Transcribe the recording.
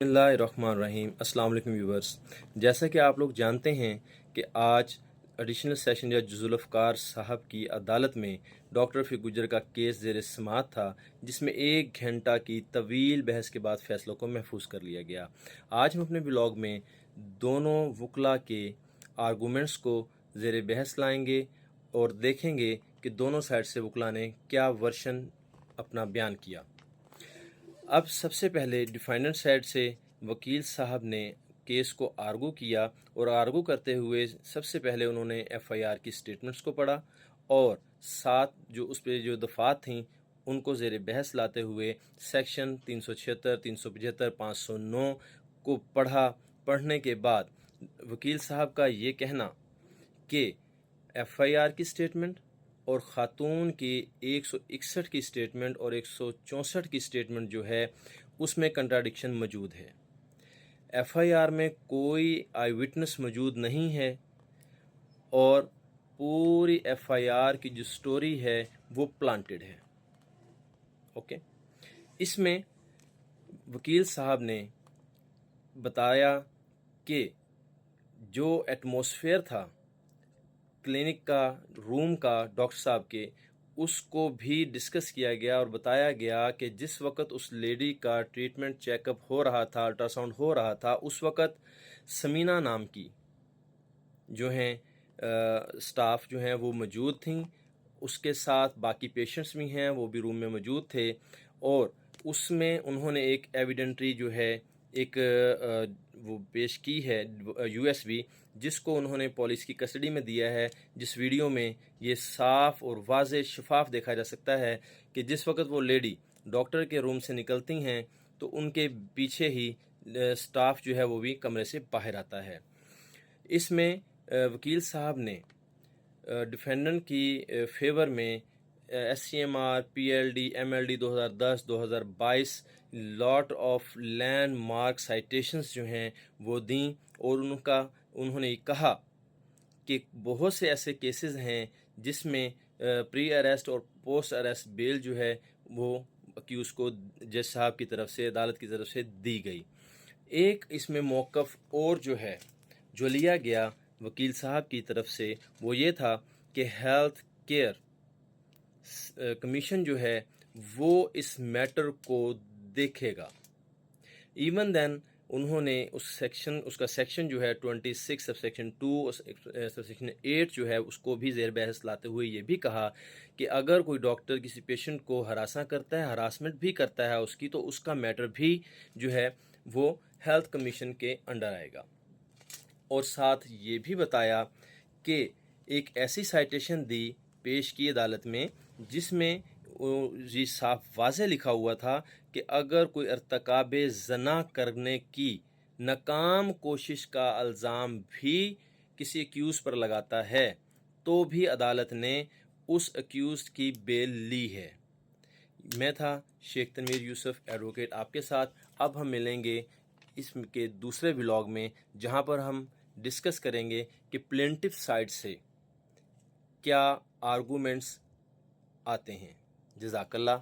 बिस्मिल्लाहिर्रहमानिर्रहीम। अस्सलाम वालेकुम व्यूवर्स। जैसा कि आप लोग जानते हैं कि आज एडिशनल सेशन जज जुल्फ़िकार साहब की अदालत में डॉक्टर रफ़ीक गुज्जर का केस ज़ेर समाअत था, जिसमें 1 घंटा की तवील बहस के बाद फ़ैसलों को महफूज कर लिया गया। आज हम अपने ब्लॉग में दोनों वकला के आर्गूमेंट्स को ज़ेर बहस लाएंगे और देखेंगे कि दोनों साइड से वकला ने क्या वर्शन अपना बयान किया। अब सबसे पहले डिफेंडेंट साइड से वकील साहब ने केस को आर्गू किया और आर्गू करते हुए सबसे पहले उन्होंने एफआईआर की स्टेटमेंट्स को पढ़ा और साथ जो उस पर जो दफ़ात थीं उनको ज़ेर बहस लाते हुए सेक्शन 376, 375, 509 को पढ़ने के बाद वकील साहब का ये कहना कि एफआईआर की स्टेटमेंट और ख़ातून की 161 की स्टेटमेंट और 164 की स्टेटमेंट जो है उसमें कंट्राडिक्शन मौजूद है। एफआईआर में कोई आई विटनेस मौजूद नहीं है और पूरी एफआईआर की जो स्टोरी है वो प्लांटेड है। ओके, इसमें वकील साहब ने बताया कि जो एटमॉस्फेयर था क्लिनिक का, रूम का, डॉक्टर साहब के, उसको भी डिस्कस किया गया और बताया गया कि जिस वक़्त उस लेडी का ट्रीटमेंट चेकअप हो रहा था, अल्ट्रासाउंड हो रहा था, उस वक़्त समीना नाम की जो हैं स्टाफ जो हैं वो मौजूद थीं। उसके साथ बाकी पेशेंट्स भी हैं, वो भी रूम में मौजूद थे और उसमें उन्होंने एक एविडेंट्री जो है एक वो पेश की है यूएसबी, जिसको उन्होंने पुलिस की कस्टडी में दिया है, जिस वीडियो में ये साफ और वाज़े शफाफ देखा जा सकता है कि जिस वक़्त वो लेडी डॉक्टर के रूम से निकलती हैं तो उनके पीछे ही स्टाफ जो है वो भी कमरे से बाहर आता है। इसमें वकील साहब ने डिफेंडेंट की फेवर में SCMR, PLD, MLD 2010, 2022 lot of land mark citations जो हैं वो दी और उन्होंने कहा कि बहुत से ऐसे केसेस हैं जिसमें प्री अरेस्ट और पोस्ट अरेस्ट बेल जो है वो अक्यूज़ को जज साहब की तरफ से, अदालत की तरफ से दी गई। एक इसमें मौक़िफ़ और जो है जो लिया गया वकील साहब की तरफ से वो ये था कि हेल्थ केयर कमीशन जो है वो इस मैटर को देखेगा। इवन देन उन्होंने उसका सेक्शन जो है 26 सबसेक्शन 2 और सबसेक्शन 8 जो है उसको भी ज़ेर बहस लाते हुए ये भी कहा कि अगर कोई डॉक्टर किसी पेशेंट को हरासा करता है, हरासमेंट भी करता है उसकी, तो उसका मैटर भी जो है वो हेल्थ कमीशन के अंडर आएगा। और साथ ये भी बताया कि एक ऐसी साइटेशन दी पेश की अदालत में जिसमें ये साफ वाज़े लिखा हुआ था कि अगर कोई इर्तिकाबे ज़ना करने की नाकाम कोशिश का इल्ज़ाम भी किसी एक्यूज़ पर लगाता है तो भी अदालत ने उस एक्यूज़ की बेल ली है। मैं था शेख तनवीर यूसुफ एडवोकेट आपके साथ। अब हम मिलेंगे इसके दूसरे व्लॉग में जहां पर हम डिस्कस करेंगे कि प्लेंटिफ साइड से क्या आर्गूमेंट्स आते हैं। जज़ाकल्लाह।